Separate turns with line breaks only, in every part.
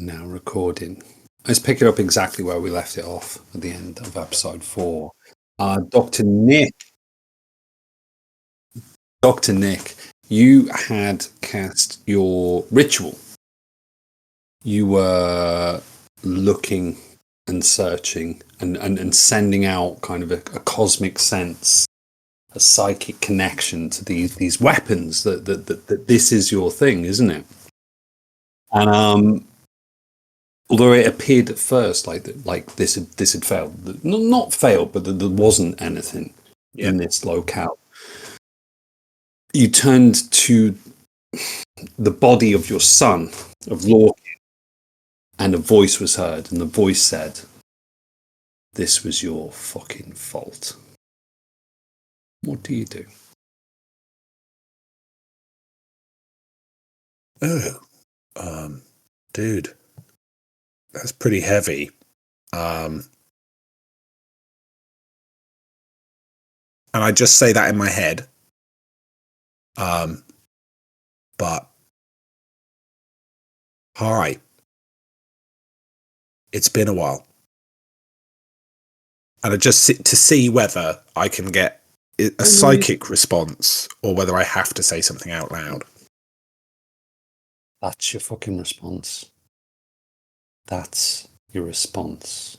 Now recording. Let's pick it up exactly where we left it off at the end of episode 4. Dr. Nick, you had cast your ritual. You were looking and searching and sending out kind of a cosmic sense, a psychic connection to these weapons that this is your thing, isn't it? And although it appeared at first like this had failed, not failed, but there wasn't anything in this locale. You turned to the body of your son, of Lorcan, and a voice was heard, and the voice said, "This was your fucking fault." What do you do?
Oh, dude, that's pretty heavy. And I just say that in my head. But hi, it's been a while. And I just sit to see whether I can get a psychic response or whether I have to say something out loud.
That's your fucking response. That's your response.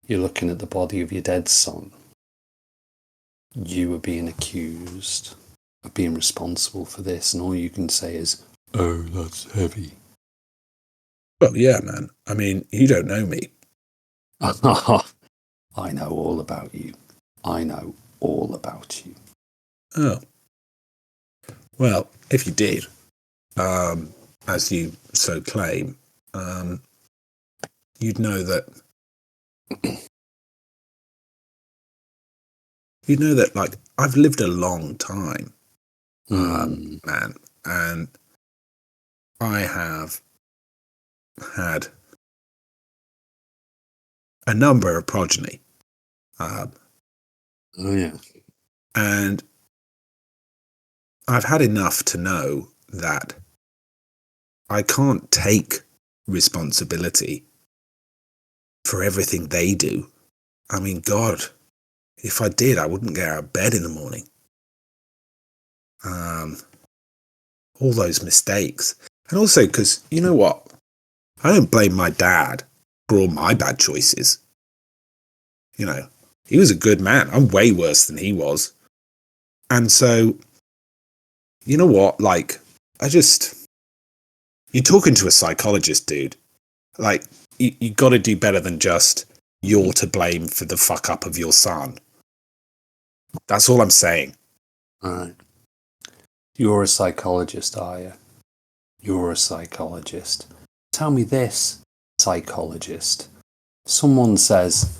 You're looking at the body of your dead son. You are being accused of being responsible for this, and all you can say is, "Oh, that's heavy."
Well, yeah, man. I mean, you don't know me.
I know all about you. I know all about you.
Oh. Well, if you did, as you so claim, you'd know that like I've lived a long time, man, and I have had a number of progeny.
Oh yeah.
And I've had enough to know that I can't take responsibility for everything they do. I mean, God, if I did, I wouldn't get out of bed in the morning. All those mistakes. And also because, you know what? I don't blame my dad for all my bad choices. You know, he was a good man. I'm way worse than he was. And so, you know what? Like, you're talking to a psychologist, dude. Like, you got to do better than just, you're to blame for the fuck up of your son. That's all I'm saying.
All right. You're a psychologist, are you? You're a psychologist. Tell me this, psychologist. Someone says,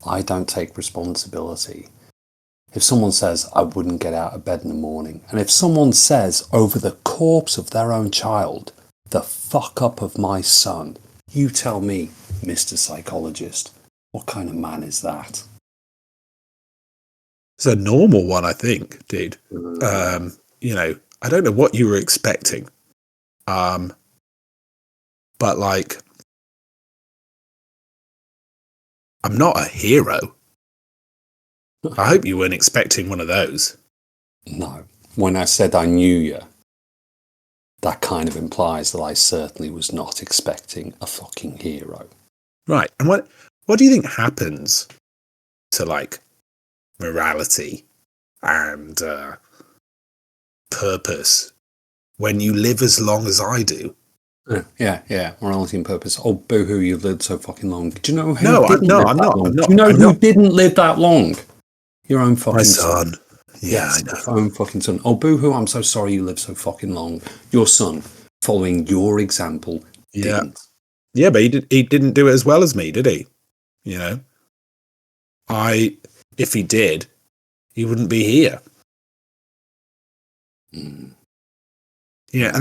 "I don't take responsibility." If someone says, "I wouldn't get out of bed in the morning," and if someone says over the corpse of their own child, "the fuck up of my son," you tell me, Mr. Psychologist, what kind of man is that?
It's a normal one, I think, dude. You know, I don't know what you were expecting. But like, I'm not a hero. I hope you weren't expecting one of those.
No. When I said I knew you, that kind of implies that I certainly was not expecting a fucking hero.
Right. And what do you think happens to like morality and purpose when you live as long as I do?
Yeah. Morality and purpose. Oh, boo-hoo, you've lived so fucking long. Do you know who
I'm not.
Do you know who didn't live that long? Your own fucking
my son. Yeah,
yes,
I know.
your own fucking son. Oh, boo-hoo, I'm so sorry you lived so fucking long. Your son, following your example, didn't.
Yeah, but he didn't do it as well as me, did he? You know? If he did, he wouldn't be here. Yeah,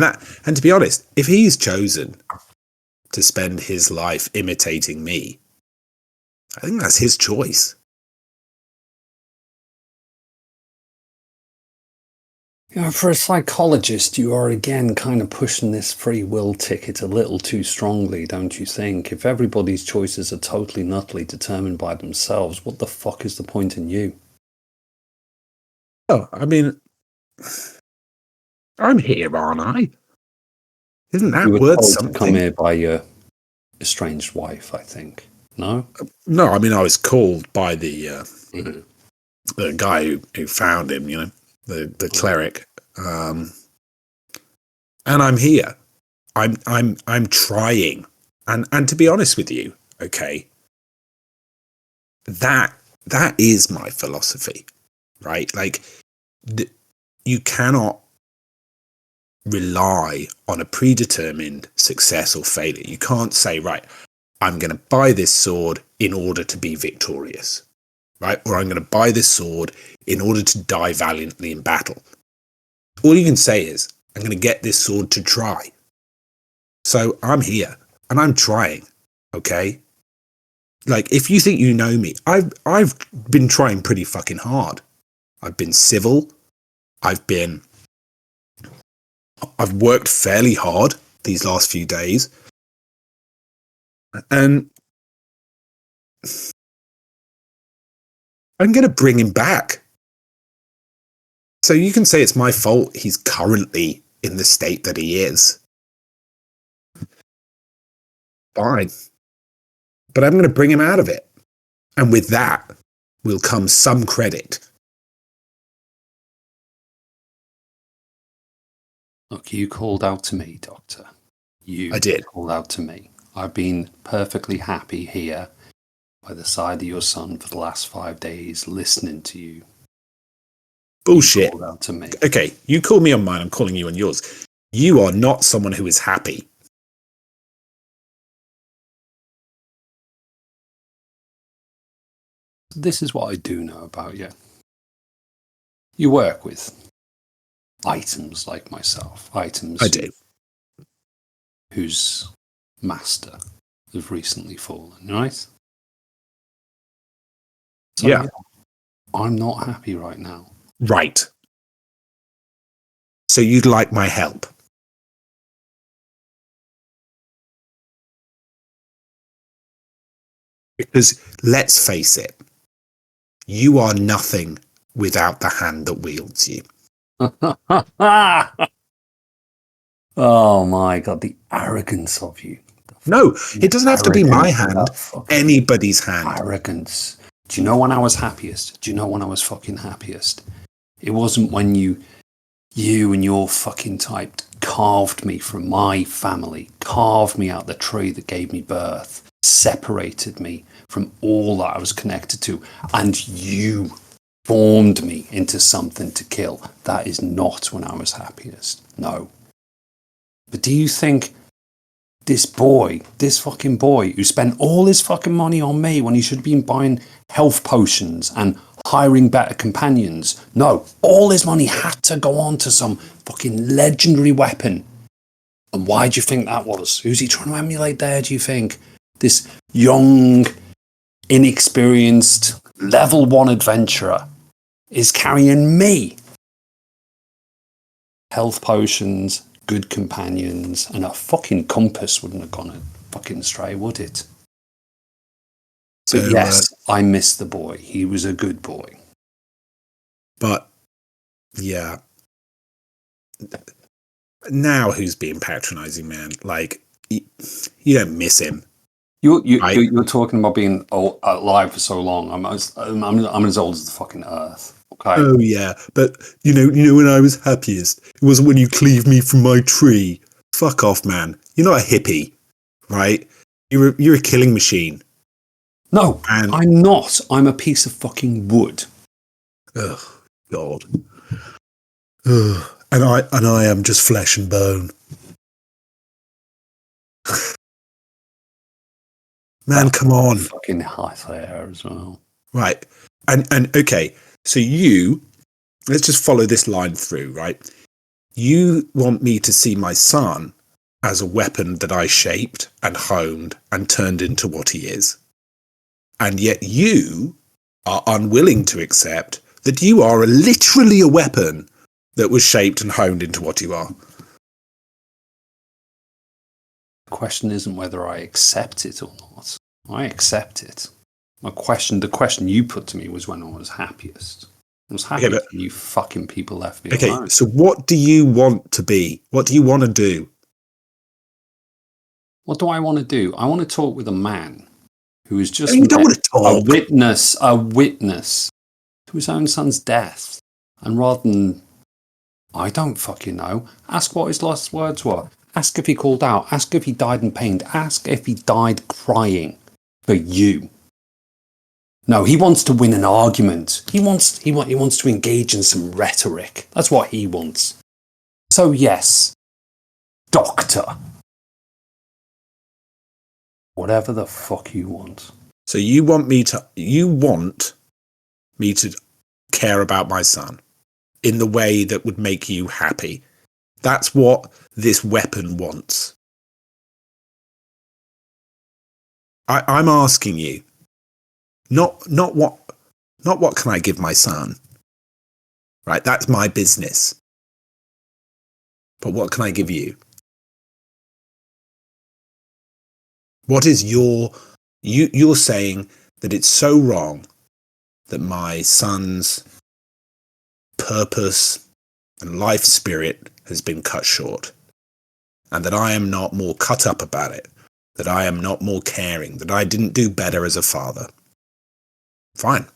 and to be honest, if he's chosen to spend his life imitating me, I think that's his choice.
For a psychologist, you are again kind of pushing this free will ticket a little too strongly, don't you think? If everybody's choices are totally and utterly determined by themselves, what the fuck is the point in you?
Oh, I mean, I'm here, aren't I? Isn't that
You were
worth
told to come
something?
here by your estranged wife, I think. No?
No, I mean, I was called by the
Mhm.
the guy who found him, you know, the cleric. And I'm here. I'm trying. And to be honest with you, okay, that is my philosophy, right? Like, you cannot rely on a predetermined success or failure. You can't say, right, I'm going to buy this sword in order to be victorious, right? Or I'm going to buy this sword in order to die valiantly in battle. All you can say is, I'm going to get this sword to try. So I'm here and I'm trying, okay? Like, if you think you know me, I've been trying pretty fucking hard. I've been civil. I've worked fairly hard these last few days. And I'm going to bring him back. So you can say it's my fault he's currently in the state that he is. Fine. But I'm going to bring him out of it. And with that will come some credit.
Look, you called out to me, Doctor. You
I did.
called out to me. I've been perfectly happy here by the side of your son for the last 5 days, listening to you.
Bullshit.
You called out to me.
Okay, you call me on mine, I'm calling you on yours. You are not someone who is happy.
This is what I do know about you. You work with items like myself, items
I do.
whose master have recently fallen, right? So,
Yeah.
I'm not happy right now.
Right. So you'd like my help? Because let's face it, you are nothing without the hand that wields you.
Oh my god, the arrogance of you.
No, it doesn't have to be my hand,
Fucking
anybody's hand.
arrogance. Do you know when I was happiest? Do you know when I was fucking happiest? It wasn't when you and your fucking type carved me from my family, carved me out the tree that gave me birth, separated me from all that I was connected to, and you formed me into something to kill. That is not when I was happiest. No. But do you think this fucking boy who spent all his fucking money on me when he should have been buying health potions and hiring better companions? No, all his money had to go on to some fucking legendary weapon. And why do you think that was? Who's he trying to emulate there, do you think? This young, inexperienced, level 1 adventurer is carrying me. Health potions, good companions, and a fucking compass wouldn't have gone fucking astray, would it?
So,
But yes, I miss the boy. He was a good boy.
but yeah. Now who's being patronizing, man? Like, you don't miss him.
You're talking about being alive for so long. I'm as old as the fucking earth. Okay.
Oh yeah, but you know when I was happiest, it wasn't when you cleaved me from my tree. Fuck off, man. You're not a hippie, right? You're a killing machine.
No,
And
I'm not. I'm a piece of fucking wood.
oh God. Ugh. And I am just flesh and bone. Man, come on.
Fucking hot air as well.
Right. And okay, so let's just follow this line through, right? You want me to see my son as a weapon that I shaped and honed and turned into what he is. And yet you are unwilling to accept that you are literally a weapon that was shaped and honed into what you are.
The question isn't whether I accept it or not. I accept it. The question you put to me was when I was happiest. I was happy when you fucking people left me alone.
So what do you want to be? What do you want to do?
What do I want to do? I want to talk with a man who is just
you don't want to talk.
a witness to his own son's death. And rather than, I don't fucking know, ask what his last words were. Ask if he called out. Ask if he died in pain. Ask if he died crying for you. No, he wants to win an argument. He wants to engage in some rhetoric. That's what he wants. So yes, doctor. Whatever the fuck you want.
So you want me to care about my son in the way that would make you happy. That's what this weapon wants. I'm asking you, not what can I give my son? Right, that's my business. But what can I give you? What is you're saying that it's so wrong that my son's purpose and life spirit has been cut short, and that I am not more cut up about it, that I am not more caring, that I didn't do better as a father. Fine.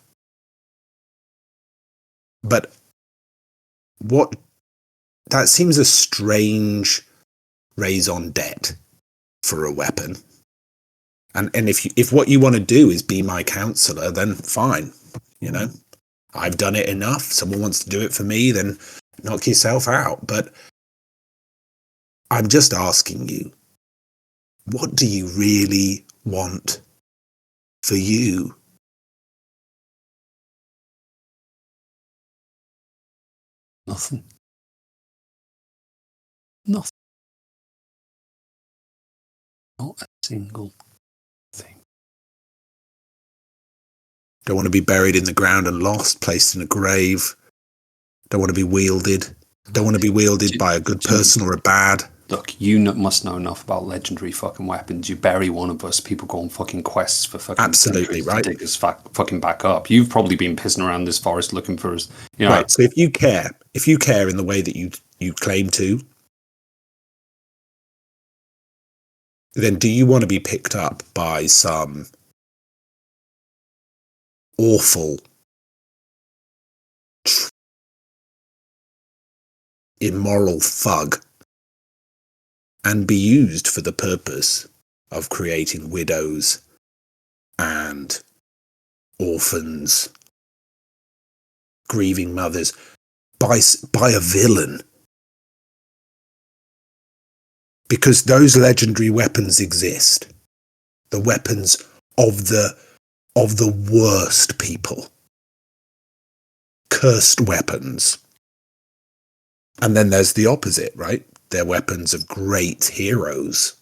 But that seems a strange raison d'etre for a weapon. And if what you want to do is be my counselor, then fine. You know, I've done it enough. Someone wants to do it for me, then knock yourself out. But I'm just asking you, what do you really want for you?
Nothing. Not a single thing.
Don't want to be buried in the ground and lost, placed in a grave. Don't want to be wielded. Don't want to be wielded by a good person or a bad.
Look, you must know enough about legendary fucking weapons. You bury one of us, people go on fucking quests for fucking
absolutely right
to dig us fucking back up. You've probably been pissing around this forest looking for us. You know.
Right. So if you care in the way that you claim to, then do you want to be picked up by some awful, immoral thug and be used for the purpose of creating widows and orphans, grieving mothers, by a villain? Because those legendary weapons exist. The weapons of the worst people. Cursed weapons. And then there's the opposite, right? They're weapons of great heroes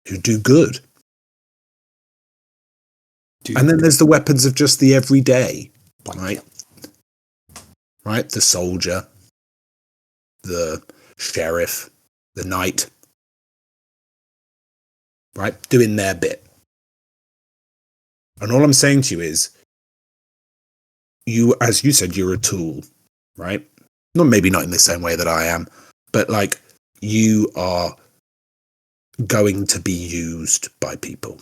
who do good. And then there's the weapons of just the everyday, right? Right? The soldier, the sheriff, the knight, right? Doing their bit. And all I'm saying to you is, you, as you said, you're a tool, right? Maybe not in the same way that I am, but like, you are going to be used by people.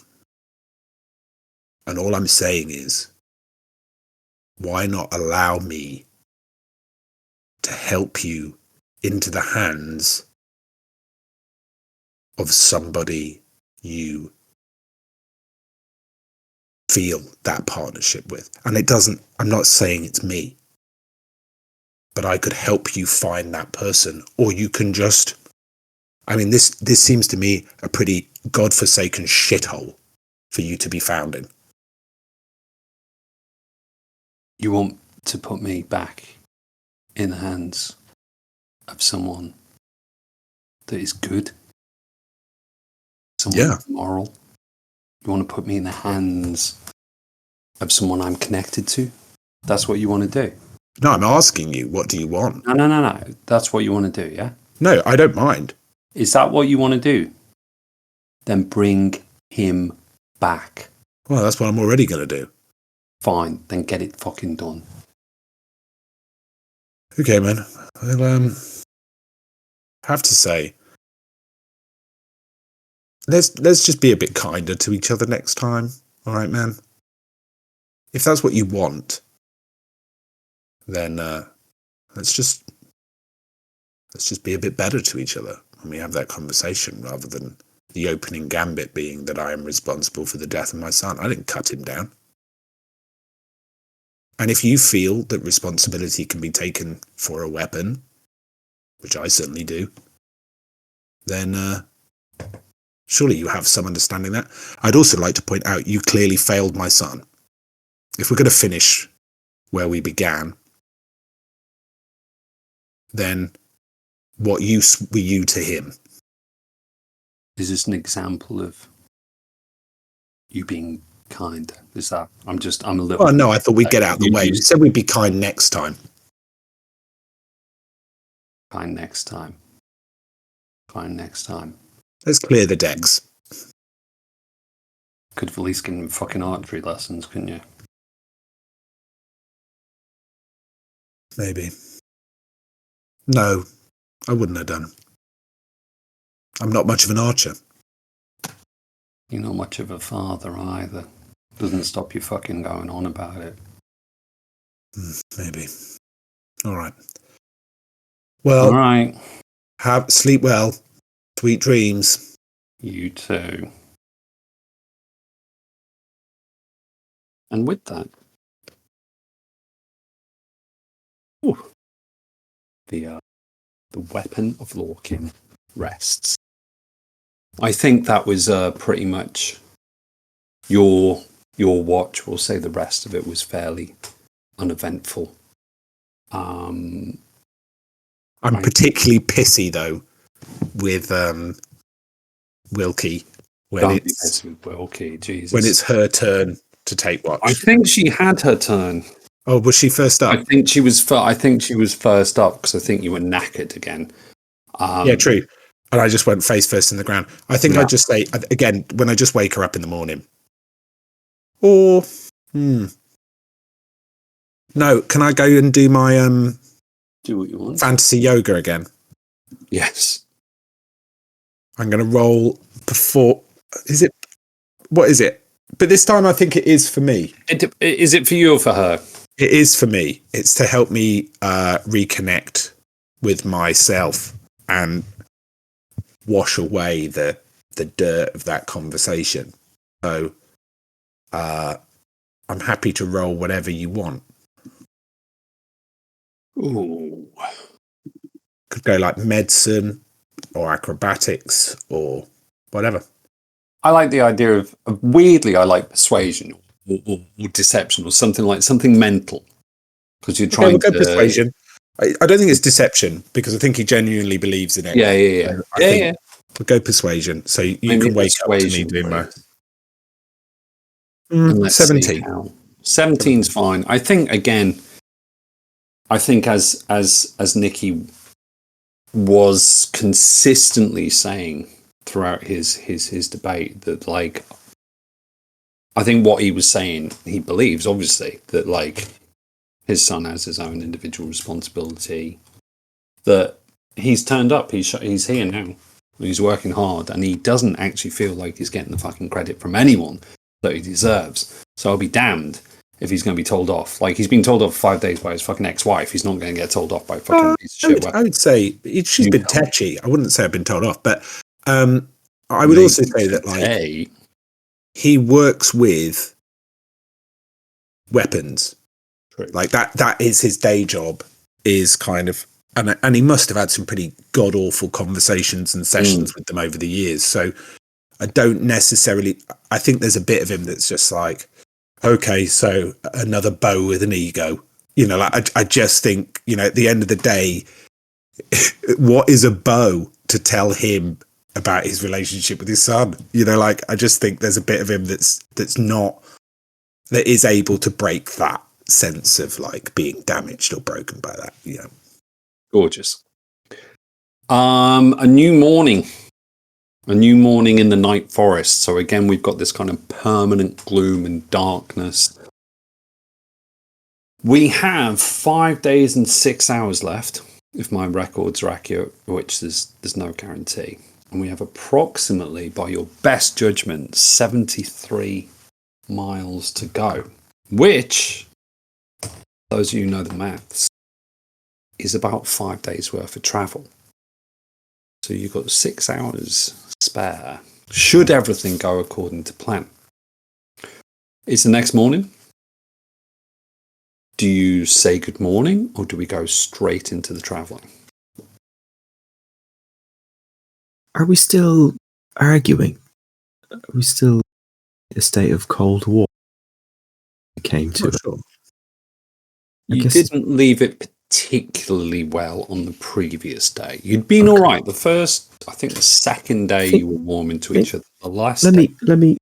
And all I'm saying is, why not allow me to help you into the hands of somebody you feel that partnership with? And I'm not saying it's me, but I could help you find that person. Or you can just, this seems to me a pretty godforsaken shithole for you to be found in.
You want to put me back in the hands of someone that is good? Someone moral? You want to put me in the hands of someone I'm connected to? That's what you want to do?
No, I'm asking you, what do you want?
No. That's what you want to do, yeah?
No, I don't mind.
Is that what you want to do? Then bring him back.
Well, that's what I'm already going to do.
Fine, then get it fucking done.
Okay, man. Well, have to say, let's just be a bit kinder to each other next time. All right, man. If that's what you want, then let's just be a bit better to each other when we have that conversation, rather than the opening gambit being that I am responsible for the death of my son. I didn't cut him down. And if you feel that responsibility can be taken for a weapon, which I certainly do, then surely you have some understanding that. I'd also like to point out you clearly failed my son. If we're going to finish where we began, then what use were you to him?
Is this an example of you being kind? Is that I'm a little.
Oh no, I thought we'd get out of the way. You said we'd be kind next time.
Kind next time. Kind next time.
Let's clear the decks.
Could have at least given him fucking archery lessons, couldn't you?
Maybe. No, I wouldn't have done. I'm not much of an archer.
You're not much of a father either. Doesn't stop you fucking going on about it.
Maybe. All right. Well,
all right.
Sleep well. Sweet dreams.
You too. And with that, the weapon of Lorkin rests. I think that was pretty much your watch. We'll say the rest of it was fairly uneventful.
I'm particularly pissy though with Wilkie when it's
with Wilkie. Jesus.
When it's her turn to take watch.
I think she had her turn.
Oh, was she first up?
I think she was first up because I think you were knackered again.
Yeah, true. And I just went face first in the ground. I think I'd just say, again, when I just wake her up in the morning. Or, no, can I go and do my
do what you want.
Fantasy yoga again?
Yes.
I'm going to roll before. What is it? But this time I think it is for me.
Is it for you or for her?
It is for me. It's to help me reconnect with myself and wash away the dirt of that conversation. So I'm happy to roll whatever you want.
Ooh.
Could go like medicine or acrobatics or whatever.
I like the idea of weirdly, I like persuasion or deception or something mental. Because you're trying to...
persuasion. I don't think it's deception because I think he genuinely believes in it.
Yeah.
So yeah. We'll go persuasion. So you can wake up to me doing my... 17.
17's fine. I think, again, as Nicky was consistently saying throughout his debate that, like, I think what he was saying, he believes, obviously, that, like, his son has his own individual responsibility, that he's turned up, he's here now, he's working hard, and he doesn't actually feel like he's getting the fucking credit from anyone that he deserves. So I'll be damned if he's going to be told off. Like, he's been told off for 5 days by his fucking ex-wife. He's not going to get told off by fucking piece of shit.
I would say she's been tetchy. I wouldn't say I've been told off, but I would also say that, like, he works with weapons. True. Like that is his day job, is kind of, and he must have had some pretty god awful conversations and sessions with them over the years. So I don't necessarily, I think there's a bit of him that's just like, okay, so another bow with an ego. You know, like I just think, you know, at the end of the day, what is a bow to tell him about his relationship with his son? You know, like, I just think there's a bit of him that is able to break that. sense of like being damaged or broken by that. Yeah.
Gorgeous. A new morning in the night forest. So again, we've got this kind of permanent gloom and darkness. We have 5 days and 6 hours left, if my records are accurate, which there's no guarantee. And we have approximately, by your best judgment, 73 miles to go, which, those of you who know the maths, is about 5 days worth of travel. So you've got 6 hours spare, should everything go according to plan. It's the next morning. Do you say good morning, or do we go straight into the travelling?
Are we still arguing? Are we still in a state of Cold War? We came to.
Sure.
You didn't leave it particularly well on the previous day. You'd been all right. The second day you were warming to each other. The last
let me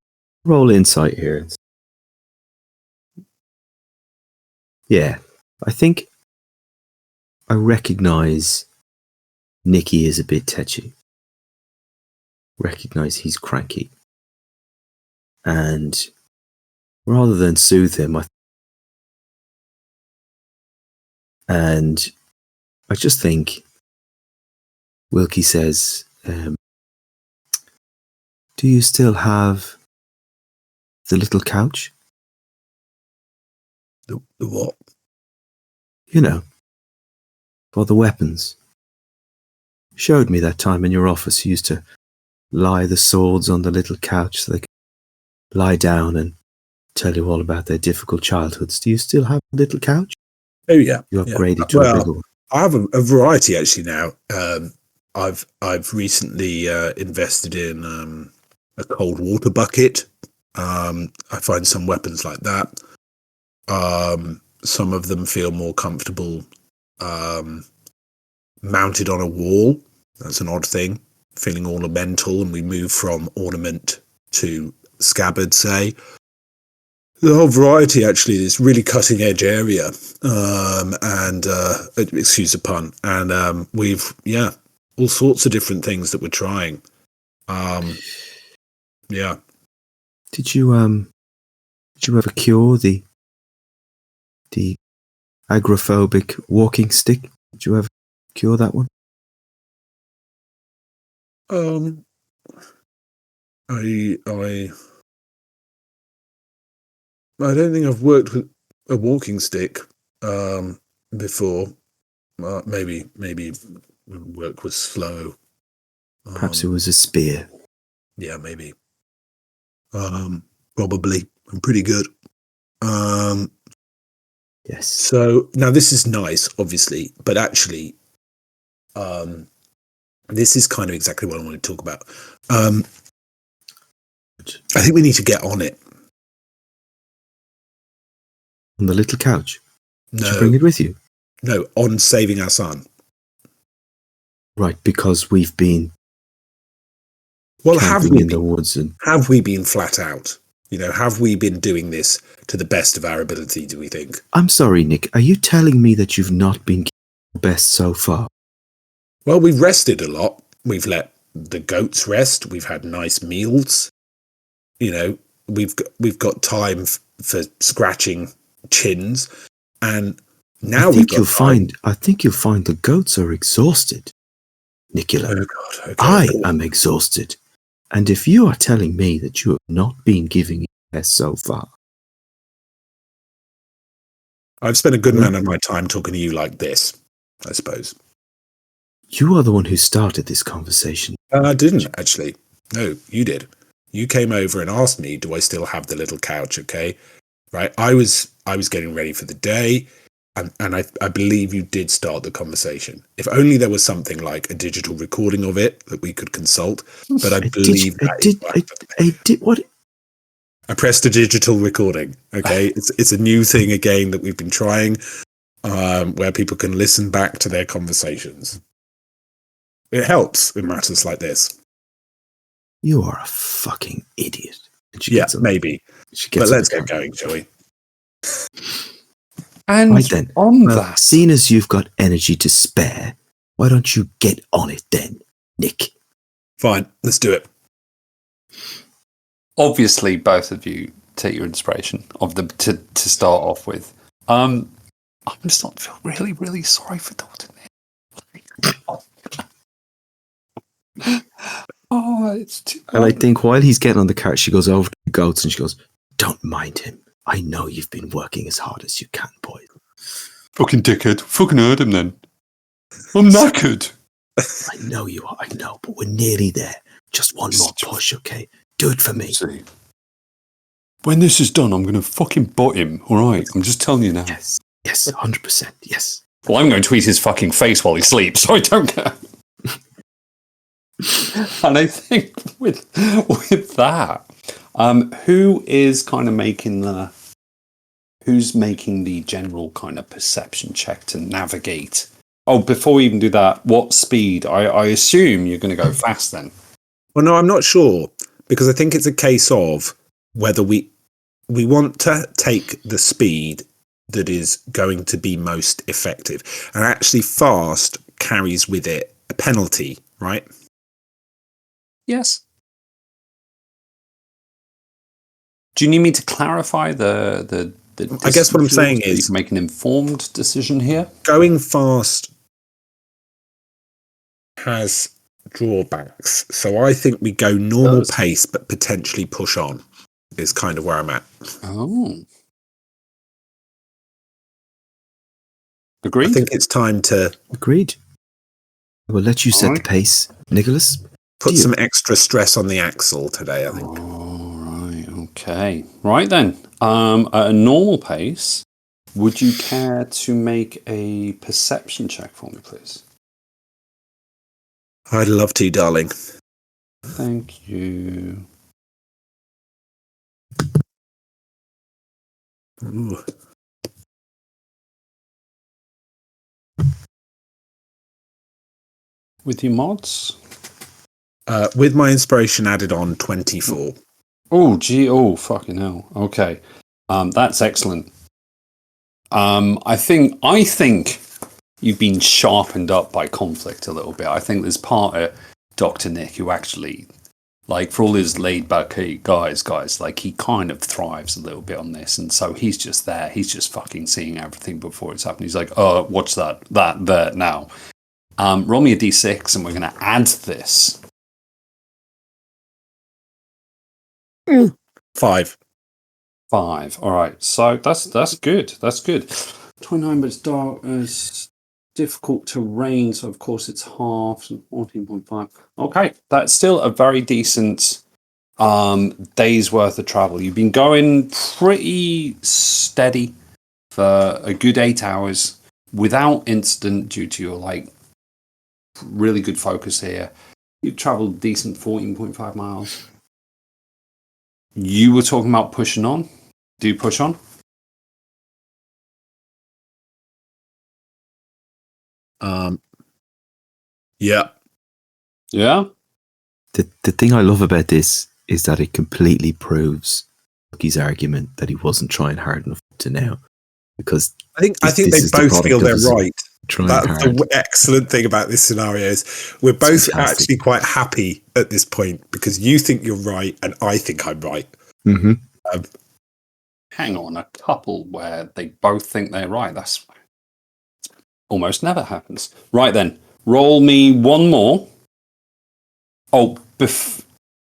roll insight here. Yeah, I think I recognise Nicky is a bit tetchy. Recognise he's cranky. And rather than soothe him, I just think Wilkie says, do you still have the little couch?
The what?
You know, for the weapons. You showed me that time in your office. You used to lie the swords on the little couch so they could lie down and tell you all about their difficult childhoods. Do you still have the little couch?
Oh yeah.
You upgraded to a bigger one.
I have a variety actually now. I've recently invested in a cold water bucket. I find some weapons like that. Some of them feel more comfortable mounted on a wall. That's an odd thing. Feeling ornamental, and we move from ornament to scabbard, say. The whole variety, actually, this really cutting edge area. Excuse the pun. And we've, all sorts of different things that we're trying. Yeah.
Did you ever cure the agoraphobic walking stick? Did you ever cure that one?
I don't think I've worked with a walking stick before. Maybe work was slow.
Perhaps it was a spear.
Yeah, maybe. Probably. I'm pretty good.
Yes.
So now this is nice, obviously, but actually, this is kind of exactly what I want to talk about. I think we need to get on it.
On the little couch?
No.
Did you bring it with you?
No, on saving our son.
Right, because we've been
have we
in the woods and
have we been flat out? Have we been doing this to the best of our ability, do we think?
I'm sorry, Nick, are you telling me that you've not been the best so far?
Well, we've rested a lot. We've let the goats rest. We've had nice meals. We've got time for scratching chins, and now
I think you'll find the goats are exhausted, Nicola.
Oh God! Okay.
I am exhausted, and if you are telling me that you have not been giving it best so far,
I've spent a good amount of my time talking to you like this, I suppose.
You are the one who started this conversation.
I didn't, actually. No, you did. You came over and asked me, do I still have the little couch, okay? Right? I was getting ready for the day, and I believe you did start the conversation. If only there was something like a digital recording of it that we could consult, but I believe
I did what?
I pressed a digital recording, okay? It's a new thing, again, that we've been trying, where people can listen back to their conversations. It helps in matters like this.
You are a fucking idiot.
Yeah, maybe. But let's get going, shall we?
And
Right then.
on
Well,
that,
seeing as you've got energy to spare, why don't you get on it then, Nick?
Fine, let's do it.
obviously, both of you take your inspiration of the to start off with. I'm starting to feel really, really sorry for Dr. Nick. Oh, it's too
And I think while he's getting on the cart, she goes over to the goats and she goes, "Don't mind him. I know you've been working as hard as you can, boy."
fucking dickhead. Fucking heard him then. I'm knackered.
I know you are, I know, but we're nearly there. Just one more push, okay? Do it for me.
See, when this is done, I'm going to fucking butt him. All right, I'm just telling you now.
Yes, 100%, yes.
Well, I'm going to tweet his fucking face while he sleeps, so I don't care. And I think with that, who is kind of who's making the general kind of perception check to navigate? Oh, before we even do that, what speed? I assume you're going to go fast then.
Well, no, I'm not sure, because I think it's a case of whether we want to take the speed that is going to be most effective. And actually fast carries with it a penalty, right?
Yes. Do you need me to clarify the
I guess what I'm saying
so you
is
can make an informed decision here?
going fast has drawbacks. So I think we go normal pace, but potentially push on is kind of where I'm at.
Oh. Agreed?
I think it's time to
Agreed. We'll let you set the pace, Nicholas.
put some extra stress on the axle today, I think.
All right, okay. Right then. At a normal pace, would you care to make a perception check for me, please?
I'd love to, darling.
Thank you.
Ooh.
With your mods?
With my inspiration added on, 24.
Oh, gee. Oh, fucking hell. Okay. That's excellent. I think you've been sharpened up by conflict a little bit. I think there's part of Dr. Nick who actually, like, for all his laid back guys, like, he kind of thrives a little bit on this. And so he's just there. He's just fucking seeing everything before it's happening. He's like, oh, watch that, there now. Roll me a d6 and we're going to add this.
5.
5. All right. So that's good. That's good. 29, but it's dark. It's difficult terrain, so of course it's half. So 14.5. Okay, that's still a very decent day's worth of travel. You've been going pretty steady for a good 8 hours without incident due to your really good focus here. You've traveled decent 14.5 miles. You were talking about pushing on. Do you push on?
Yeah.
Yeah?
The thing I love about this is that it completely proves Bucky's argument that he wasn't trying hard enough to now. Because
I think
this
they
is the
both
product
feel
of
they're
us
right.
trying
That's
hard.
the excellent thing about this scenario is we're both
fantastic.
actually quite happy at this point because you think you're right and I think I'm right.
Mm-hmm.
Hang on, a couple where they both think they're right. That's almost never happens. Right then, roll me one more. Oh,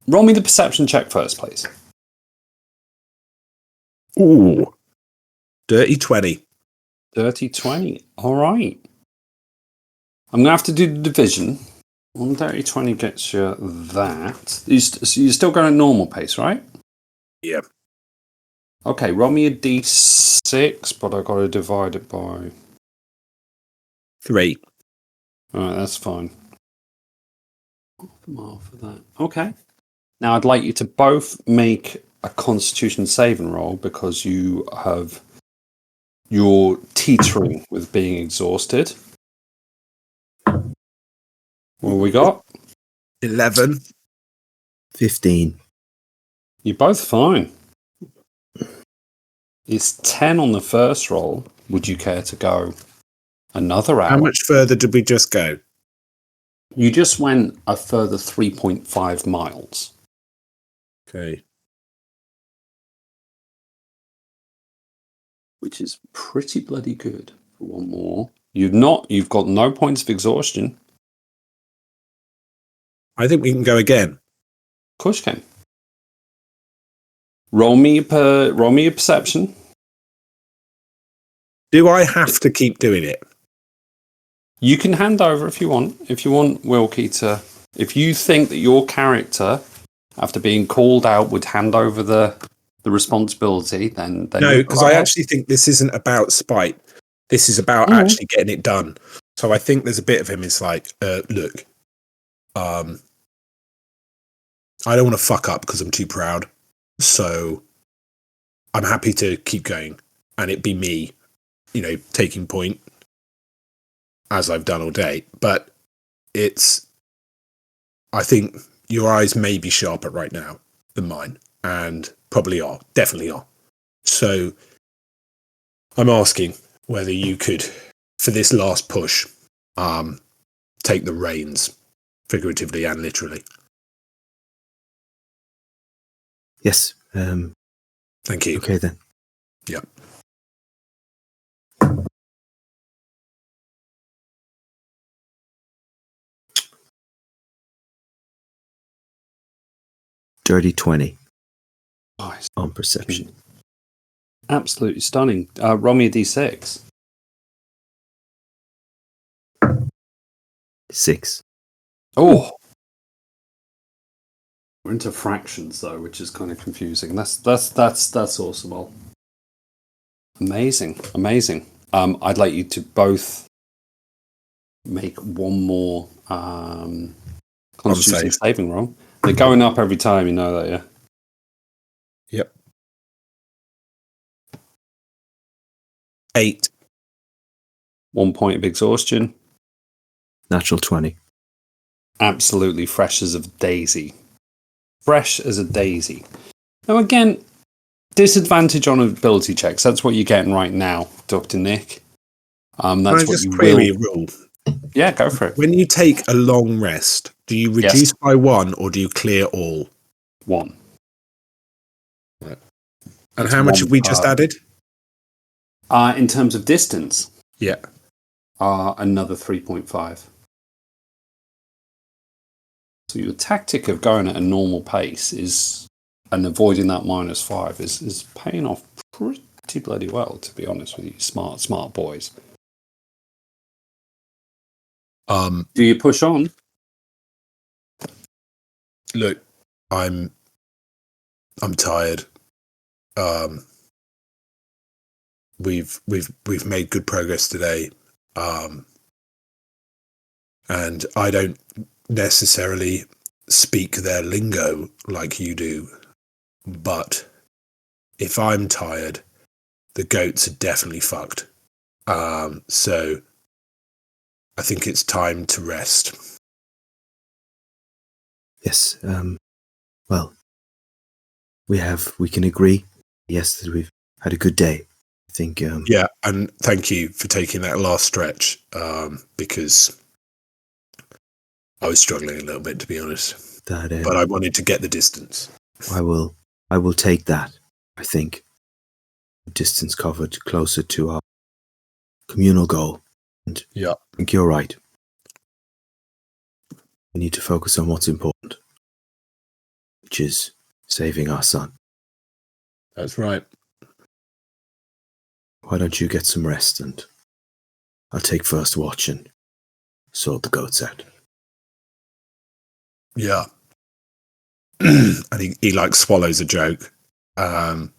roll me the perception check first, please.
Ooh. Dirty 20.
Dirty 20. All right. I'm going to have to do the division. 1 dirty 20 gets you that. So you're still going at normal pace, right?
Yeah.
Okay, roll me a d6, but I've got to divide it by...
3.
Alright, that's fine. Half a mile for that. Okay. Now I'd like you to both make a Constitution saving roll because you're teetering with being exhausted. What we got?
11.
15.
You're both fine. It's 10 on the first roll. would you care to go another hour?
How much further did we just go?
You just went a further 3.5 miles.
Okay.
Which is pretty bloody good for one more. You've got no points of exhaustion.
I think we can go again.
Of course you can. Roll me a perception.
Do I have to keep doing it?
You can hand over if you want. If you want Wilkie to... If you think that your character, after being called out, would hand over the responsibility, then
No, because I actually think this isn't about spite. This is about actually getting it done. So I think there's a bit of him is like, look, I don't want to fuck up because I'm too proud. So I'm happy to keep going and it be me, taking point as I've done all day. But I think your eyes may be sharper right now than mine, and probably are, definitely are. So I'm asking whether you could, for this last push, take the reins, figuratively and literally.
Yes.
Thank you.
Okay then.
Yep.
Dirty 20
Nice.
on perception.
Absolutely stunning. Roll me a d6.
6.
Oh, we're into fractions though, which is kind of confusing. That's awesome. All amazing. I'd like you to both make one more Constitution saving roll. They're going up every time, you know that, yeah?
Yep. 8.
1 point of exhaustion.
Natural 20.
Absolutely fresh as a daisy. Fresh as a daisy. Now again, disadvantage on ability checks. That's what you're getting right now, Dr. Nick. That's
Can I
what
just
you
query a
will.
rule?
Yeah, go for it.
When you take a long rest, do you reduce by 1 or do you clear all?
1.
And
It's
how much
1
have we just
per.
added?
In terms of distance,
Yeah.
another 3.5. So your tactic of going at a normal pace and avoiding that -5 is paying off pretty bloody well, to be honest with you. Smart boys. Do you push on?
Look, I'm tired. We've made good progress today. And I don't necessarily speak their lingo like you do, but if I'm tired, the goats are definitely fucked. So I think it's time to rest.
Yes. Well, we can agree, yes, that we've had a good day. I think.
Yeah, and thank you for taking that last stretch, because I was struggling a little bit, to be honest.
But
I wanted to get the distance.
I will take that. I think distance covered closer to our communal goal. And
Yeah,
I think you're right. We need to focus on what's important, which is saving our son.
that's right.
Why don't you get some rest, and I'll take first watch and sort the goats out.
Yeah. And he like swallows a joke. And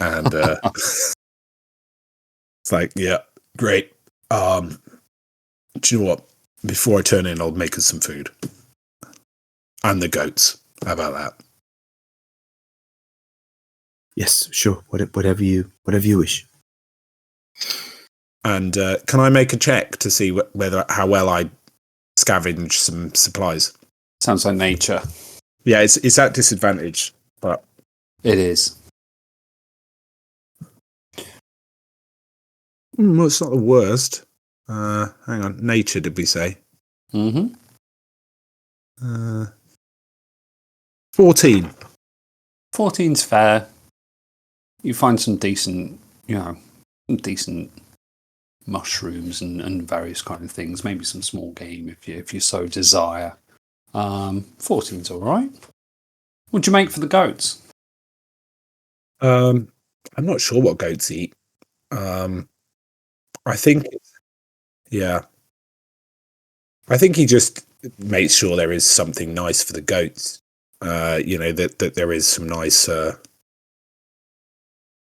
it's like, yeah, great. Do you know what? Before I turn in, I'll make us some food. And the goats. How about that?
Yes, sure. Whatever you wish.
And can I make a check to see how well I scavenge some supplies?
Sounds like nature.
Yeah, it's at disadvantage, but
It is.
Well, it's not the worst. Hang on. Nature, did we say?
Mm-hmm.
14.
14's fair. You find some decent, decent mushrooms and various kind of things. Maybe some small game if you so desire. 14's all right. What'd you make for the goats?
I'm not sure what goats eat. I think, yeah. I think he just makes sure there is something nice for the goats. That there is some nice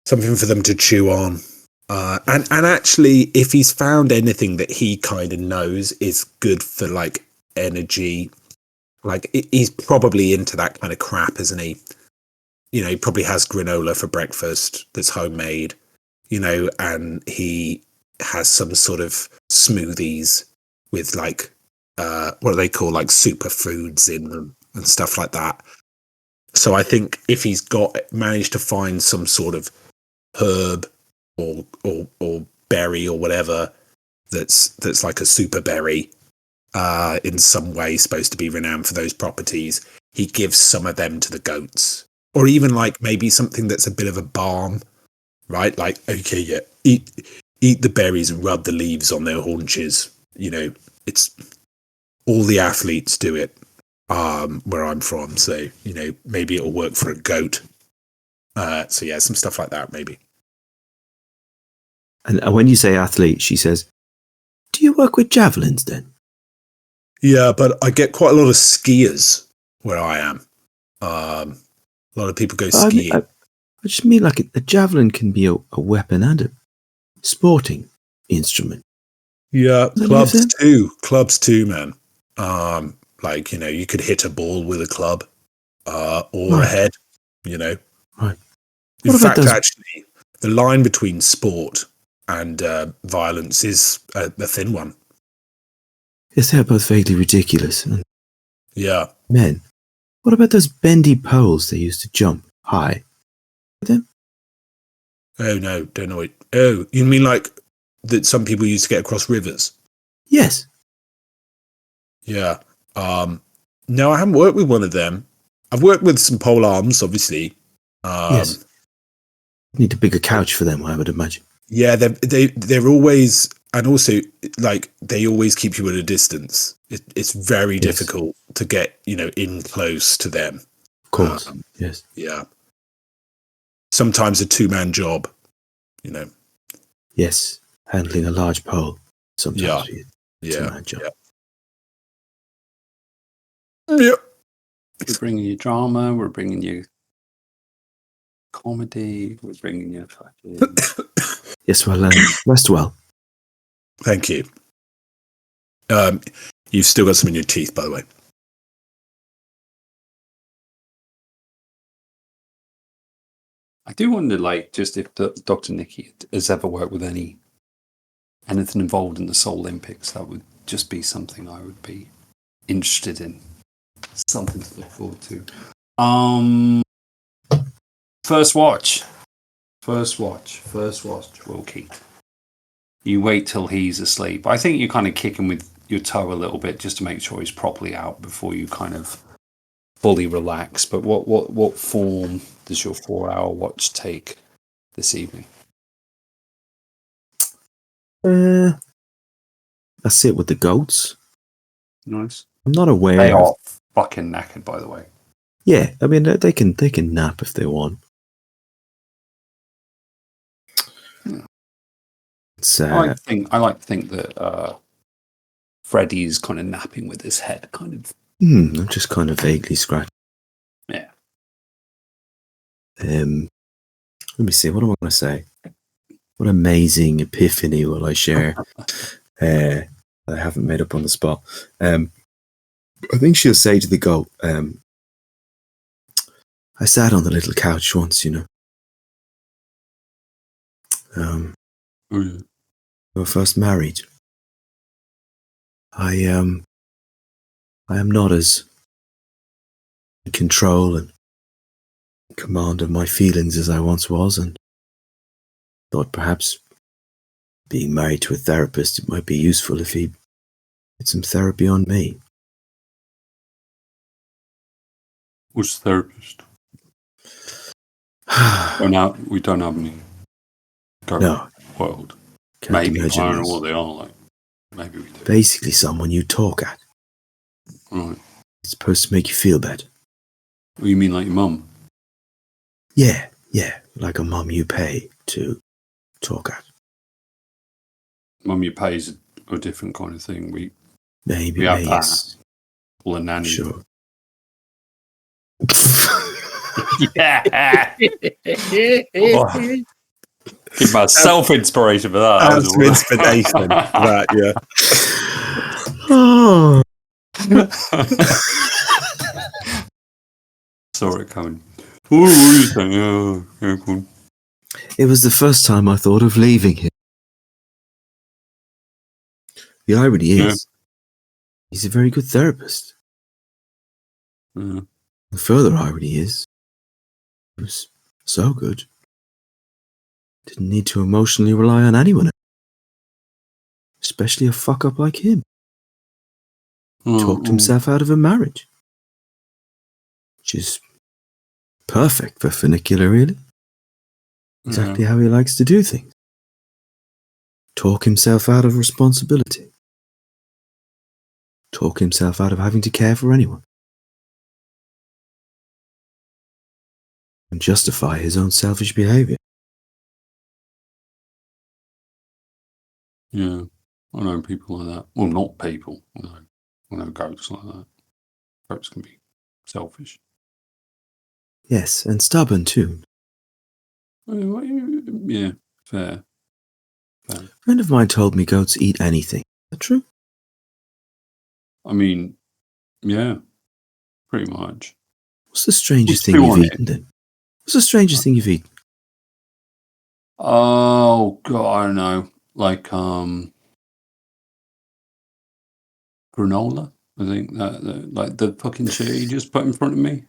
something for them to chew on. And actually, if he's found anything that he kind of knows is good for like energy, like he's probably into that kind of crap, isn't he? He probably has granola for breakfast that's homemade, and he has some sort of smoothies with like, what do they call, like superfoods in them and stuff like that. So I think if he's managed to find some sort of herb or berry or whatever that's like a super berry, in some way supposed to be renowned for those properties, he gives some of them to the goats. Or even like maybe something that's a bit of a balm, right? Like, okay, yeah, eat the berries and rub the leaves on their haunches. It's all the athletes do it, where I'm from. So, maybe it'll work for a goat. So yeah, some stuff like that, maybe.
And when you say athlete, she says, do you work with javelins then?
Yeah, but I get quite a lot of skiers where I am. A lot of people go skiing.
I just mean like a javelin can be a weapon and a sporting instrument.
Yeah, clubs too, man. Like, you could hit a ball with a club, or a head,
Right.
In fact, actually, the line between sport and violence is a thin one.
Yes, they're both vaguely ridiculous. And
Yeah.
men, what about those bendy poles they used to jump high? Them?
Oh, no, don't know it. Oh, you mean like that some people used to get across rivers?
Yes.
Yeah. No, I haven't worked with one of them. I've worked with some pole arms, obviously.
Yes. Need a bigger couch for them, I would imagine.
Yeah, they're always, and also like they always keep you at a distance. It's very difficult to get in close to them.
Of course. Yes.
Yeah. Sometimes a 2-man job.
Yes. Handling a large pole. Sometimes.
Yeah.
Two-man job.
Yeah.
We're bringing you drama. We're bringing you comedy. We're bringing you fucking...
Yes, well, rest well.
Thank you. You've still got some in your teeth, by the way.
I do wonder, like, just if Dr. Nikki has ever worked with anything involved in the Soul Olympics. That would just be something I would be interested in. Something to look forward to. First watch, Wilkie. You wait till he's asleep. I think you kind of kick him with your toe a little bit just to make sure he's properly out before you kind of fully relax. But what form does your 4-hour watch take this evening?
I sit with the goats.
Nice.
I'm not aware.
They are fucking knackered, by the way.
Yeah, I mean they can nap if they want.
Yeah.
It's,
I like to think that Freddy's kind of napping with his head, kind of.
I'm just kind of vaguely scratching.
Yeah.
Let me see. What am I going to say? What amazing epiphany will I share? I haven't made up on the spot. I think she'll say to the goat, I sat on the little couch once, we were first married. I am not as in control and command of my feelings as I once was, and thought perhaps being married to a therapist, it might be useful if he did some therapy on me.
What's therapist? We don't have any.
No.
World.
Can't
Maybe. I
imagine
don't know
this.
what they are like. Maybe we do.
Basically, someone you talk at.
Right.
It's supposed to make you feel better.
What, you mean like your mum?
Yeah, like a mum you pay to talk at.
Mum you pay is a different kind of thing. We
Maybe,
have
yes.
Well, a nanny.
Sure.
Yeah. Oh, give myself inspiration for that.
That's some inspiration for that, yeah.
Oh.
Saw it coming. What are you saying? Yeah, cool.
It was the first time I thought of leaving him. The irony is, he's a very good therapist.
Yeah.
The further irony is, he was so good. Didn't need to emotionally rely on anyone, especially a fuck up like him. Talked himself out of a marriage, which is perfect for Funicular, really. Exactly how he likes to do things. Talk himself out of responsibility. Talk himself out of having to care for anyone. And justify his own selfish behaviour.
Yeah. I know people like that. Well, not people. I know goats like that. Goats can be selfish.
Yes, and stubborn too.
Yeah, fair.
A friend of mine told me goats eat anything. Is that true?
I mean, yeah, pretty much.
What's the strangest
What's
thing
still
you've
on
eaten then? What's the strangest thing you've eaten?
Oh God, I don't know. Like granola. I think that like the fucking shit you just put in front of me.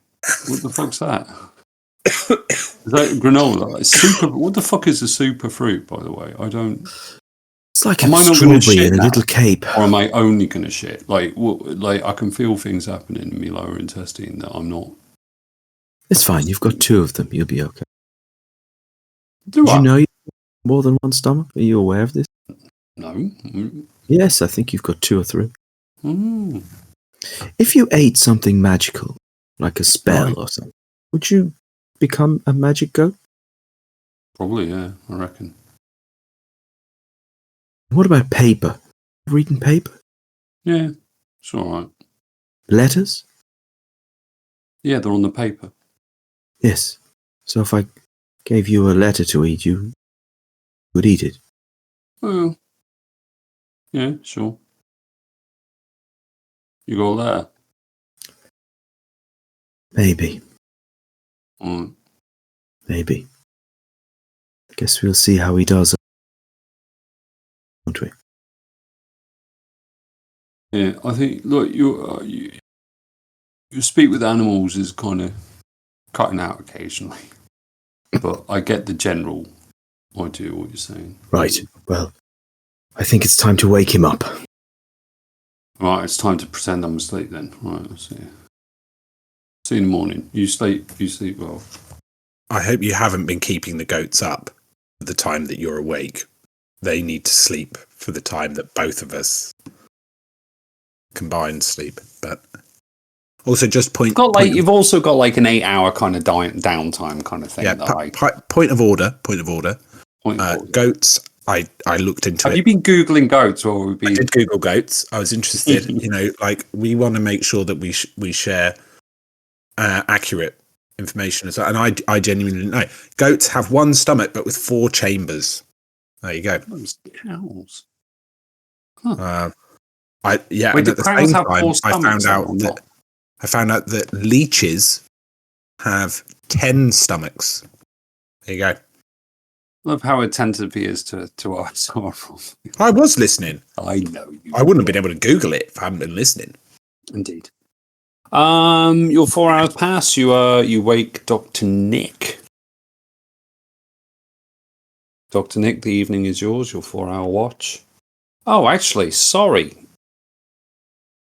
What the fuck's that? Is that granola? Like super. What the fuck is a super fruit? By the way, I don't.
It's like
Am
a
I not going to
strawberry
shit
in a
now?
little cape.
Or am I only going to shit? Like, like I can feel things happening in my lower intestine that I'm not.
It's fine, you've got 2 of them. You'll be okay.
Do
Did
I?
you know you have more than one stomach? Are you aware of this?
No.
Yes, I think you've got 2 or 3.
Mm.
If you ate something magical, like a spell
Right.
or something, would you become a magic goat?
Probably, yeah. I reckon.
What about paper? Ever eaten paper?
Yeah, it's all right.
Letters?
Yeah, they're on the paper.
Yes. So if I gave you a letter to eat, you would eat it.
Well, yeah, sure. You go there.
Maybe.
All right.
Maybe. I guess we'll see how he does, won't we?
Yeah, I think. Look, you speak with animals is kind of cutting out occasionally, but I get the general idea of what you're saying.
Right. Well, I think it's time to wake him up.
Right, it's time to pretend I'm asleep then. Right, I'll see you. See you in the morning. You sleep well.
I hope you haven't been keeping the goats up at the time that you're awake. They need to sleep for the time that both of us combined sleep. But also just point...
You've also got like an 8-hour kind of downtime kind of thing.
Yeah,
that
point of order. Goats, I looked into
Have
it.
you been Googling goats or have
I did Google goats. I was interested. Like we want to make sure that we share accurate information as well. And I genuinely didn't know. Goats have one stomach, but with 4 chambers. There you go.
Those cows.
Wait,
Wait,
and
do
at the
cows
same
have
time,
4 stomachs
I found out that leeches have 10 stomachs. There you go.
Love how attentive he is to our sorrows.
I was listening.
I know you.
I wouldn't have been able to Google it if I hadn't been listening.
Indeed. Your 4 hours pass. You wake Dr. Nick. Dr. Nick, the evening is yours, your 4-hour watch. Oh, actually, sorry.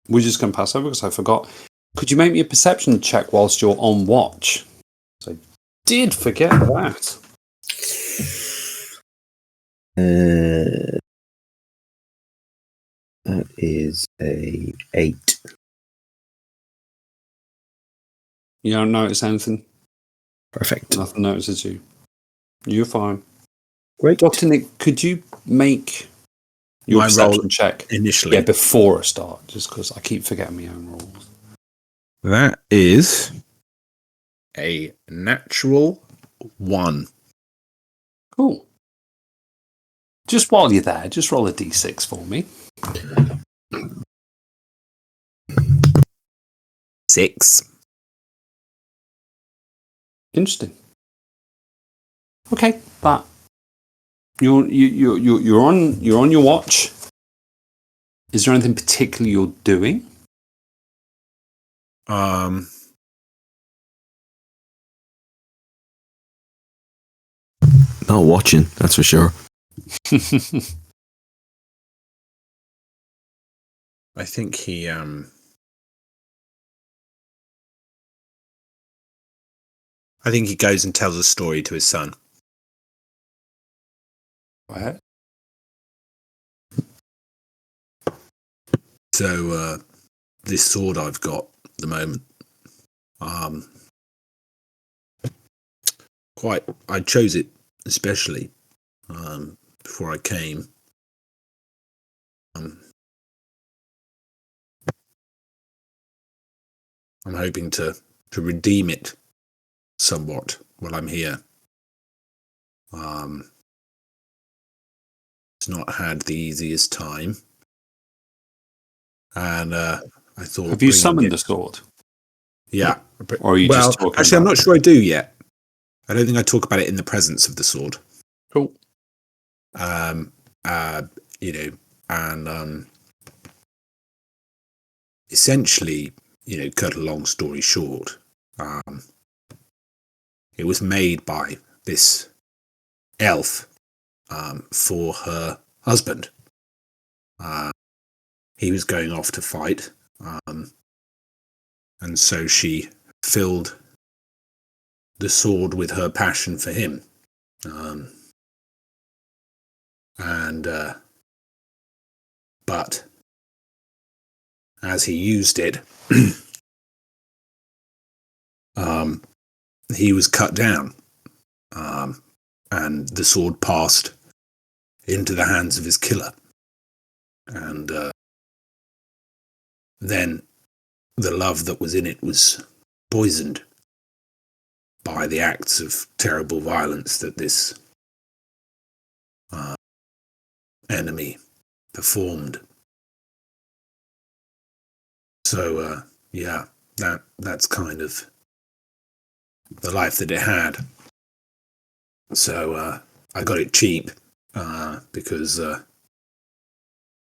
We're just going to pass over because I forgot. Could you make me a perception check whilst you're on watch? So I did forget that.
That is a 8.
You don't notice anything?
Perfect.
Nothing notices you. You're fine.
Great.
Dr. Nick, could you make your
My
perception
roll
check
initially.
Yeah, before I start, just because I keep forgetting my own rules.
That is a natural 1.
Cool. Just while you're there, just roll a d6 for me.
6.
Interesting. Okay, but you're on your watch. Is there anything particular you're doing?
Not watching, that's for sure.
I think he goes and tells a story to his son.
What?
So this sword I've got at the moment, I chose it especially before I came. I'm hoping to redeem it somewhat while I'm here. It's not had the easiest time, and I thought.
Have you summoned the sword?
Yeah.
Or are you just talking
actually, I'm
about
not sure I do yet. I don't think I talk about it in the presence of the sword.
Cool.
Essentially, cut a long story short, it was made by this elf for her husband. He was going off to fight, and so she filled the sword with her passion for him. But as he used it, he was cut down, and the sword passed into the hands of his killer. And then the love that was in it was poisoned by the acts of terrible violence that this enemy performed. So, that's kind of the life that it had. So, I got it cheap because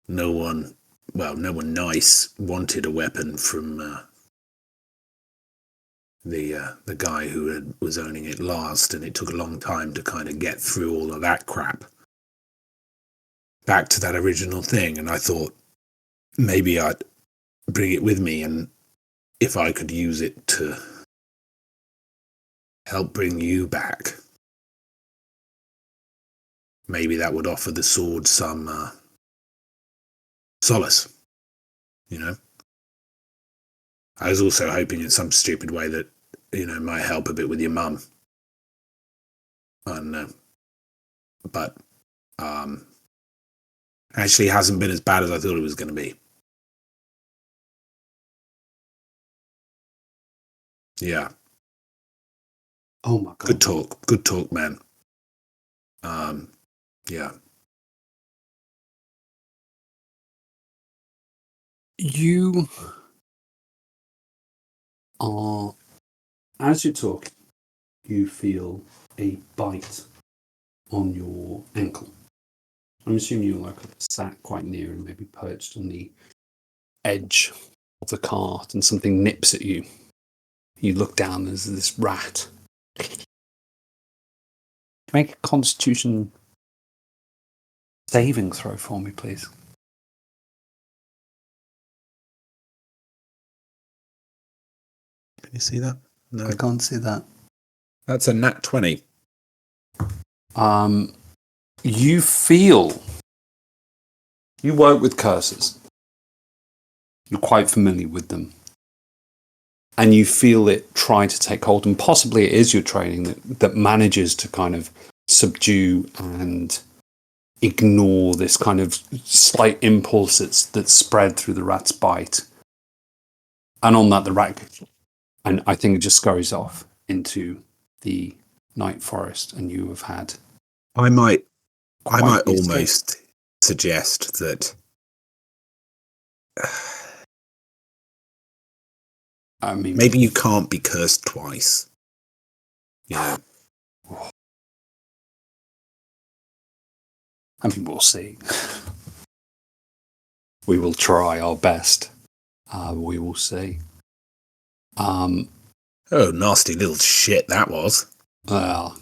no one nice wanted a weapon from the guy who was owning it last, and it took a long time to kind of get through all of that crap back to that original thing. And I thought maybe I'd bring it with me, and if I could use it to help bring you back, maybe that would offer the sword some solace. I was also hoping in some stupid way that it might help a bit with your mum. And but actually hasn't been as bad as I thought it was going to be. Yeah.
Oh my god.
Good talk, man. Yeah.
You are, as you talk, you feel a bite on your ankle. I'm assuming you're sat quite near and maybe perched on the edge of the cart, and something nips at you. You look down, there's this rat. Make a Constitution saving throw for me, please.
Can you see that? No.
I can't see that.
That's a nat 20.
You feel you work with curses. You're quite familiar with them. And you feel it try to take hold, and possibly it is your training that manages to kind of subdue and ignore this kind of slight impulse that's spread through the rat's bite. And on that, the rat, and I think it just scurries off into the night forest, and you have had.
I might
the escape.
almost suggest that.
I mean,
Maybe you can't be cursed twice. Yeah.
I mean, we'll see. We will try our best. We will see.
Oh, nasty little shit that was.
Well,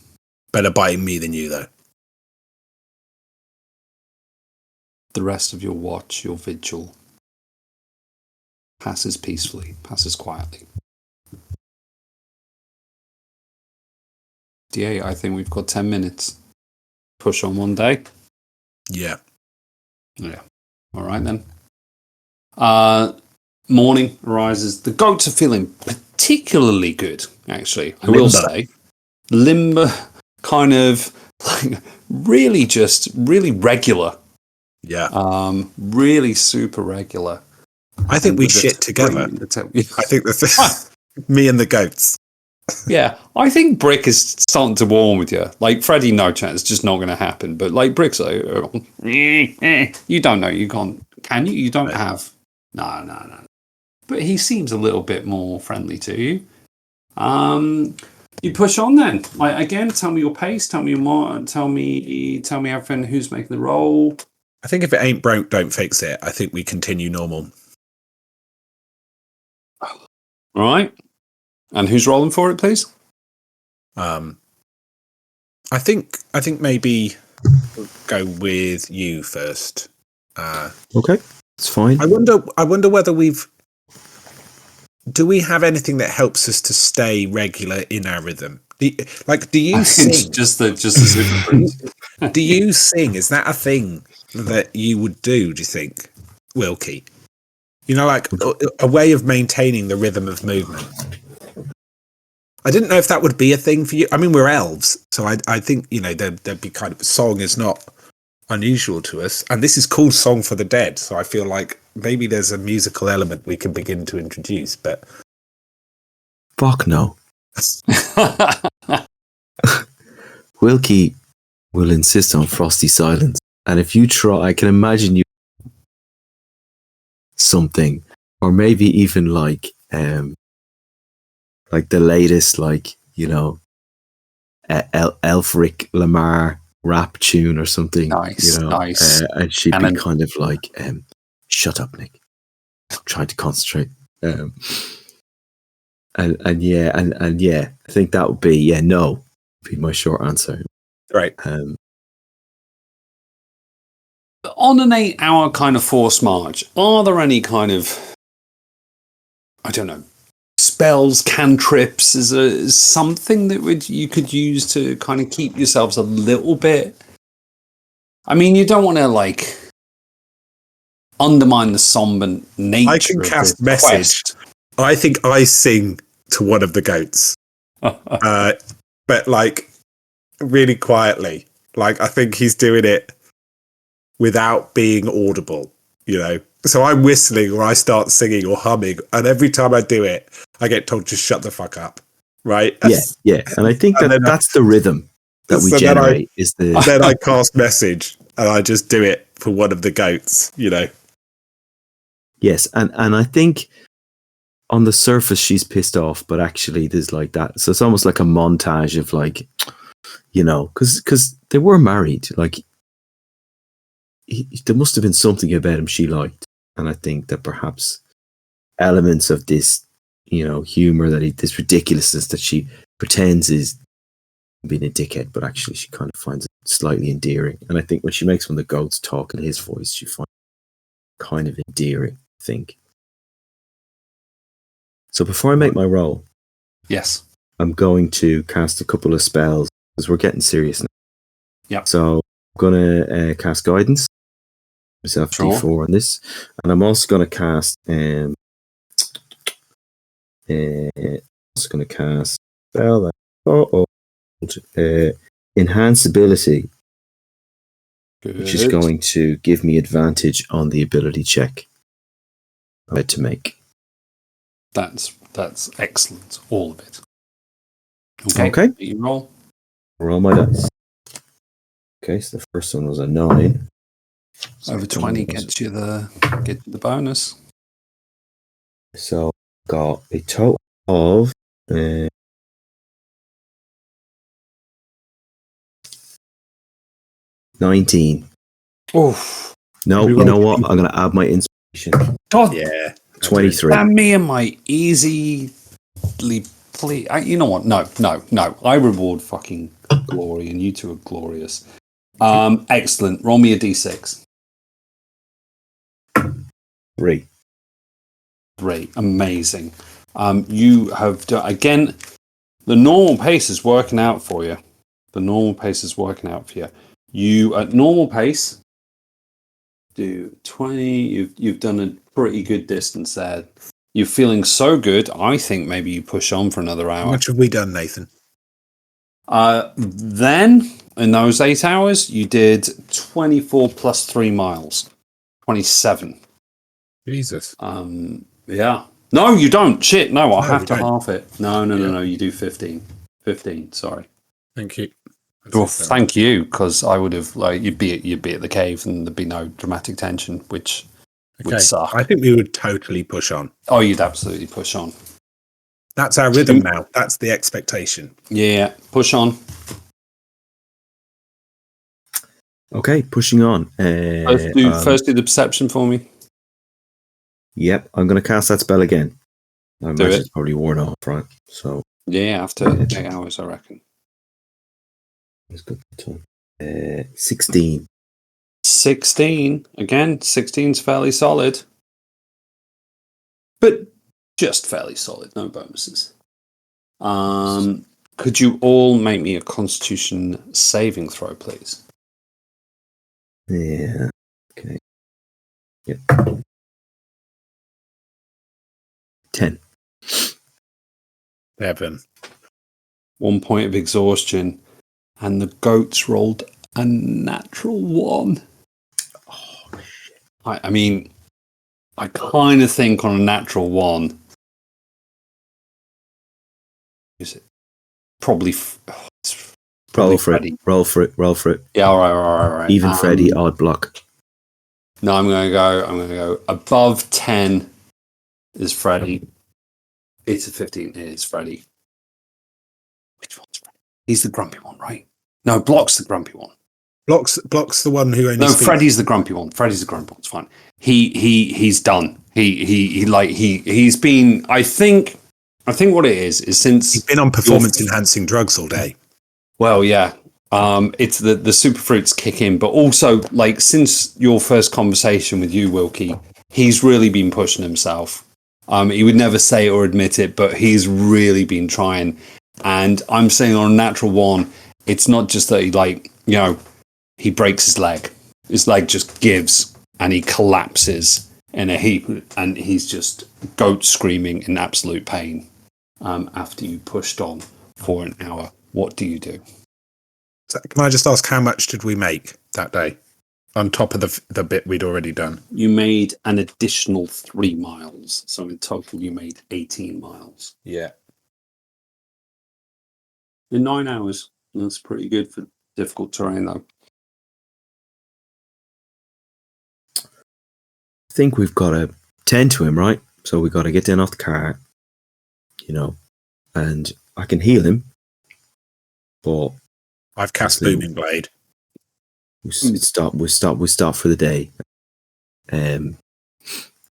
Better biting me than you, though.
the rest of your watch, your vigil, passes peacefully, passes quietly. DA, I think we've got 10 minutes. Push on one day.
Yeah.
Yeah. All right then. Morning arises. The goats are feeling particularly good, actually. I will say. Limber, kind of like really regular.
Yeah.
Really super regular.
I think we shit together. I think that's me and the goats.
Yeah, I think Brick is starting to warm with you. Like, Freddy, no chance, it's just not going to happen. But, like, Brick's like, you don't know, you can't, can you? You don't have. No. But he seems a little bit more friendly to you. You push on then. Like, again, tell me your pace, tell me everything, who's making the roll.
I think if it ain't broke, don't fix it. I think we continue normal.
All right. And who's rolling for it, please?
I think maybe we'll go with you first.
Okay, it's fine.
I wonder whether do we have anything that helps us to stay regular in our rhythm? Do you sing?
just the super prince.
Do you sing? Is that a thing that you would do? Do you think, Wilkie? You know, like a way of maintaining the rhythm of movement. I didn't know if that would be a thing for you. I mean, we're elves, so I think, you know, there'd be kind of song is not unusual to us, and this is called Song for the Dead. So I feel like maybe there's a musical element we can begin to introduce. But
Fuck no. Wilkie will insist on Frosty Silence, and if you try, I can imagine you something, or maybe even like the latest, like, you know, Elfric Lamar rap tune or something.
Nice,
you know,
nice.
And she'd be kind of like, "Shut up, Nick. I'm trying to concentrate." And yeah, I think that would be no. Be my short answer.
Right.
On an 8-hour kind of forced march, are there any kind of, I don't know, spells, cantrips? Is something that you could use to kind of keep yourselves a little bit? I mean, you don't want to like undermine the somber nature.
I can
of
cast
the
message.
quest.
I think I sing to one of the goats, but like really quietly. Like I think he's doing it without being audible. You know. So I'm whistling or I start singing or humming, and every time I do it, I get told to shut the fuck up, right?
Yeah. And I think that's the rhythm that we generate.
Then I cast message, and I just do it for one of the goats, you know?
Yes, and I think on the surface she's pissed off, but actually there's like that. So it's almost like a montage of like, you know, because they were married. Like, there must have been something about him she liked. And I think that perhaps elements of this, you know, humor, this ridiculousness that she pretends is being a dickhead, but actually she kind of finds it slightly endearing. And I think when she makes one of the goats talk in his voice, she finds it kind of endearing, I think. So before I make my roll,
Yes.
I'm going to cast a couple of spells because we're getting serious now.
Yep.
So I'm going to cast Guidance. Myself
Sure.
D4 on this. And I'm also going to cast spell Enhance Ability,
Good.
which is going to give me advantage on the ability check I had to make.
That's excellent. All of it.
Okay.
You roll.
Roll my dice. Okay, so the first one was a 9.
Over 20 gets you the bonus.
So got a total of 19.
Oof.
No,
We
you know
rolled
what? I'm going to add my inspiration.
God,
Yeah.
23.
damn me and my easily please. You know what? No. I reward fucking glory, and you two are glorious. Excellent. Roll me a d6.
3.
3. Amazing. You have done again. The normal pace is working out for you. You at normal pace do 20. You've done a pretty good distance there. You're feeling so good. I think maybe you push on for another
How
hour.
much have we done, Nathan?
Then in those 8 hours, you did 24 plus 3 miles, 27.
Jesus.
Yeah. No, you don't. Shit. No, I'll
No,
have
we
to
don't.
half it. No.
Yeah.
You do 15. 15. Sorry.
Thank you.
Well, thank you, because I would have you'd be at the cave and there'd be no dramatic tension, which would suck.
I think we would totally push on.
Oh, you'd absolutely push on.
That's our rhythm now. That's the expectation.
Yeah, push on.
Okay, pushing on.
First do the perception for me.
Yep, I'm going to cast that spell again. I imagine
it.
it's probably worn off, right? So
Yeah, after 8 hours, I reckon.
let's go to 16.
16. Again, 16's fairly solid. But just fairly solid, no bonuses. Could you all make me a Constitution saving throw, please?
Yeah. Okay. Yep. 10.
7.
1 point of exhaustion, and the goats rolled a natural 1.
Oh, shit.
I mean, I kind of think on a natural 1, is it probably? It's
Roll for
Freddy.
it. Roll for it.
Yeah, all right.
Even Freddy, odd block.
No, I'm going to go above 10 is Freddy. It's a 15. It is Freddy. Which one's Freddy? He's the grumpy one, right? No, Block's the grumpy one.
Block's the one who only
No,
speaks.
Freddy's the grumpy one. Freddy's the grumpy one. It's fine. He's done. He's been. I think what it is since
He's been on performance enhancing drugs all day.
Well, yeah. It's the super fruits kick in, but also since your first conversation with you, Wilkie, he's really been pushing himself. He would never say it or admit it, but he's really been trying. And I'm saying on a natural 1, it's not just that he breaks his leg. His leg just gives and he collapses in a heap, and he's just goat screaming in absolute pain. After you pushed on for an hour, what do you do?
So can I just ask, how much did we make that day? On top of the bit we'd already done.
You made an additional 3 miles. So in total, you made 18 miles.
Yeah.
In 9 hours. That's pretty good for difficult terrain, though.
I think we've got to tend to him, right? So we've got to get down off the car, and I can heal him. But
I've cast
Absolutely.
Booming Blade.
we stop for the day. And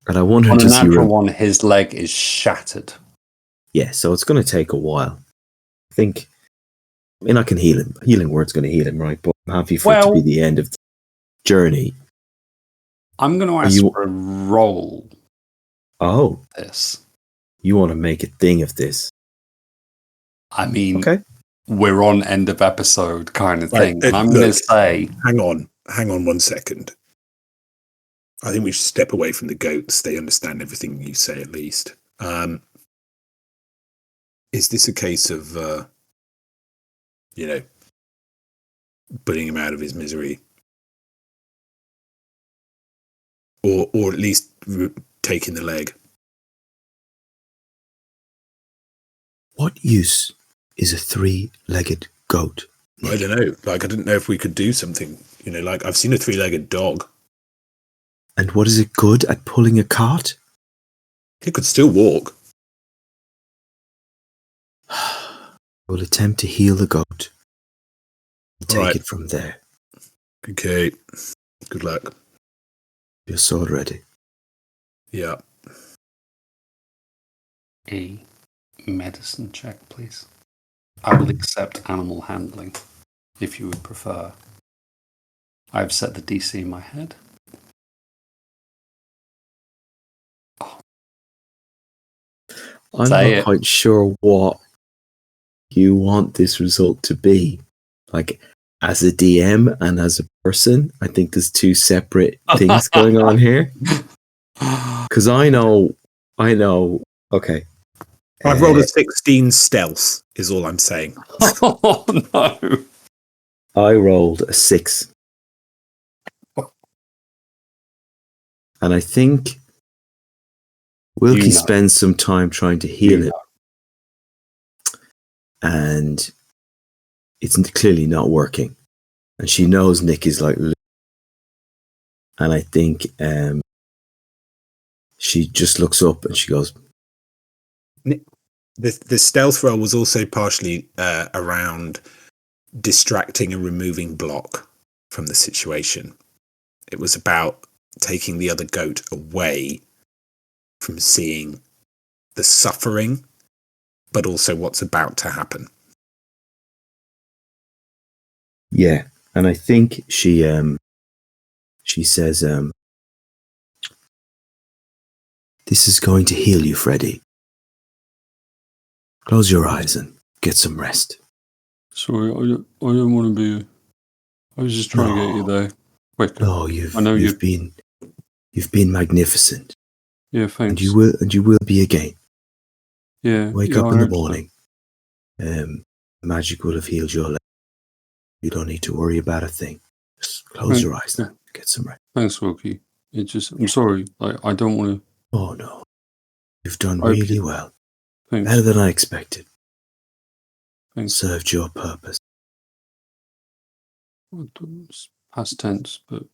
I want her
On a
to see.
natural 1, his leg is shattered.
Yeah, so it's going to take a while. I think I mean, I can heal him. Healing word's going to heal him, right? But I'm happy for it to
Well-
be the end of the journey.
I'm going to ask
you-
for a roll
Oh,
this.
you want to make a thing of this?
I mean,
Okay.
we're on end of episode kind of
Right,
thing. And I'm going to
look.
say,
Hang on 1 second. I think we should step away from the goats. They understand everything you say, at least. Is this a case of, putting him out of his misery? Or at least taking the leg?
What use is a 3-legged goat?
I don't know. I didn't know if we could do something. I've seen a 3-legged dog.
And what is it good at pulling a cart?
It could still walk.
We'll attempt to heal the goat. Take
Alright.
it from there.
Okay. Good luck.
Your sword ready.
Yeah.
a medicine check, please. I will accept animal handling, if you would prefer. I've set the DC in my head.
I'm
Say
not
it.
quite sure what you want this result to be. Like, as a DM and as a person, I think there's two separate things going on here. Because I know, okay.
I've rolled a 16 stealth, is all I'm saying.
Oh no!
I rolled a 6. And I think Wilkie
You know.
spends some time trying to heal
You
it. And it's clearly not working. And she knows Nick is like... And I think she just looks up and she goes,
The stealth roll was also partially around distracting and removing block from the situation. It was about taking the other goat away from seeing the suffering, but also what's about to happen.
yeah. And I think she says, this is going to heal you, Freddy. Close your eyes and get some rest.
Sorry, I don't want to be. I was just trying to get you there quicker.
No,
I know
you've been magnificent.
Yeah, thanks.
And you will be again.
Yeah.
Wake
yeah,
up
I
in the
hope so.
morning. Magic will have healed your leg. You don't need to worry about a thing. Just close your eyes
yeah.
now. Get some rest.
Thanks, Wilkie. I'm sorry. I don't want to.
Oh no. You've done
Okay.
really well.
Thanks.
Better than I expected.
Thanks.
Served your purpose.
It's past tense, but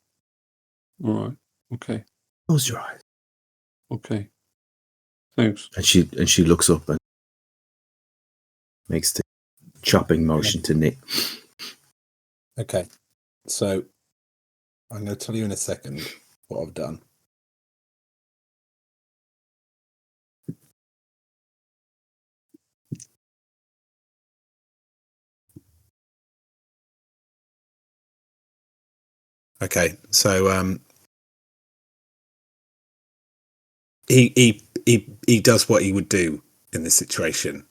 all right. Okay.
Close your eyes.
Okay. Thanks.
And she looks up and makes the chopping motion to Nick.
Okay, so I'm going to tell you in a second what I've done. Okay, so he does what he would do in this situation.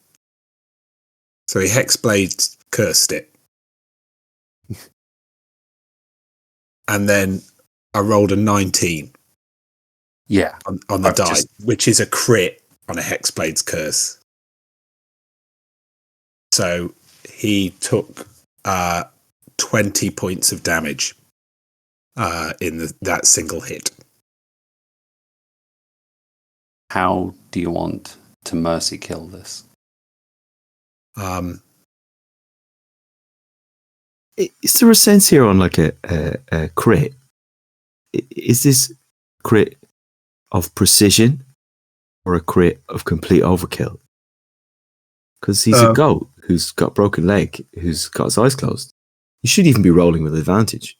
So he hexblade cursed it. And then I rolled a 19
Yeah.
on the
I've
die,
just-
which is a crit on a hexblade's curse. So he took 20 points of damage in that single hit.
How do you want to mercy kill this?
Is there a sense here on like a crit? Is this crit of precision or a crit of complete overkill? Because he's a goat who's got a broken leg, who's got his eyes closed. He should even be rolling with advantage.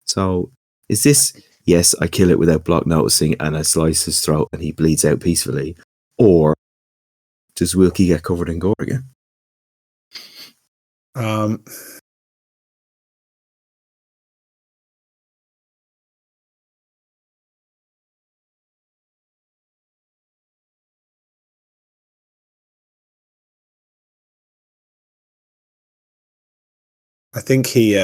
So is this, yes, I kill it without block noticing and I slice his throat and he bleeds out peacefully? Or does Wilkie get covered in gore again?
Um, I think he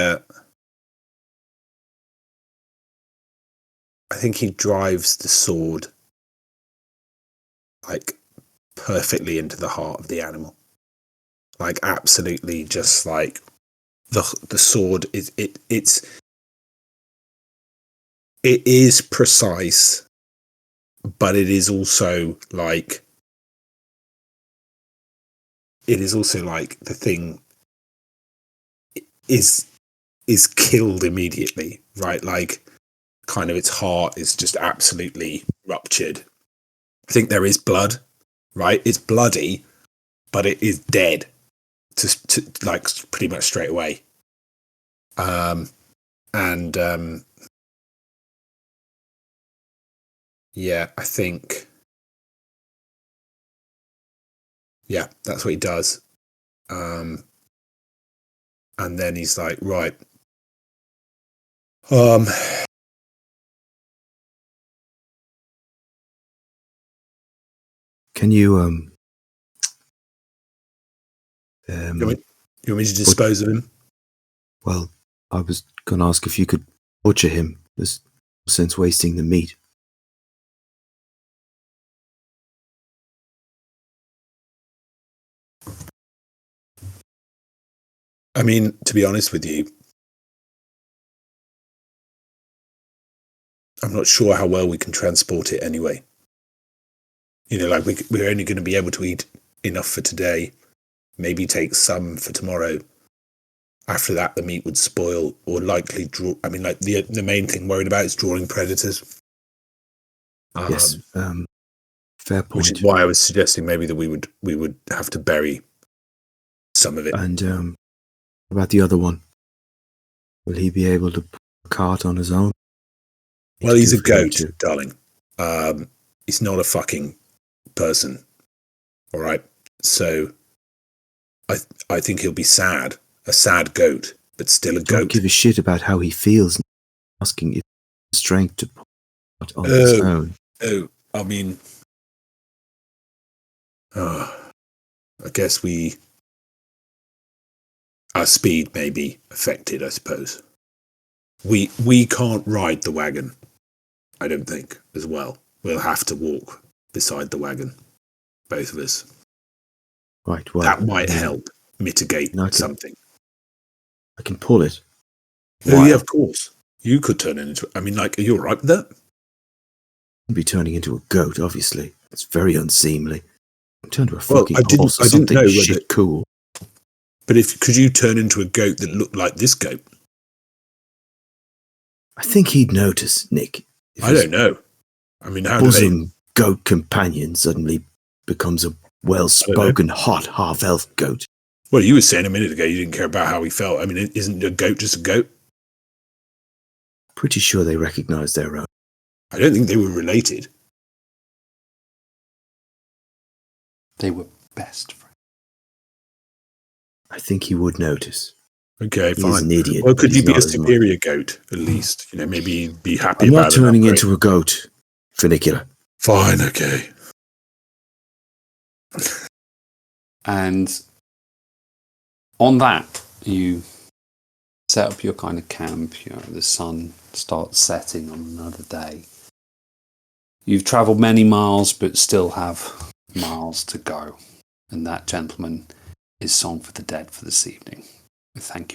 drives the sword like perfectly into the heart of the animal. Like absolutely, just like the sword is it is precise, but it is also like the thing is killed immediately, right? Like kind of its heart is just absolutely ruptured. I think there is blood, right? It's bloody, but it is dead to like pretty much straight away. Yeah, I think that's what he does. And then he's like, right.
Can you
you want me to dispose of him?
Well, I was going to ask if you could butcher him. There's no sense wasting the meat.
I mean, to be honest with you, I'm not sure how well we can transport it anyway. You know, like we're only going to be able to eat enough for today, maybe take some for tomorrow. After that, the meat would spoil or likely draw. I mean, like the main thing worried about is drawing predators.
Yes, fair point.
Which is why I was suggesting maybe that we would have to bury some of it.
And about the other one, will he be able to pull a cart on his own?
Well, he's a goat, darling. He's not a fucking person. All right. So I think he'll be sad. A sad goat, but still a goat.
Don't give a shit about how he feels. Asking if he has strength to pull it on his own.
Oh, I mean, I guess our speed may be affected, I suppose. We can't ride the wagon, I don't think, as well. We'll have to walk beside the wagon, both of us.
Right, well,
that might help mitigate something.
I can pull it.
Oh, yeah, of course. You could turn it into... I mean, like, are you all right with that?
I'd be turning into a goat, obviously. It's very unseemly. Turn to a fucking horse or
I didn't
something
know
shit cool.
But could you turn into a goat that looked like this goat?
I think he'd notice, Nick.
I don't know. I mean, how
bosom goat companion suddenly becomes a well-spoken, hot half-elf goat.
Well, you were saying a minute ago you didn't care about how he felt. I mean, isn't a goat just a goat?
Pretty sure they recognise their own.
I don't think they were related.
They were best friends.
I think he would notice.
Okay,
He's
fine.
an idiot.
Well, could you be a superior goat, at least? You know, maybe be happy about it.
I'm not turning into a goat, Funicular.
Fine, okay.
And on that, you set up your kind of camp. You know, the sun starts setting on another day. You've travelled many miles, but still have miles to go. And that, gentlemen, is Song for the Dead for this evening. Thank you.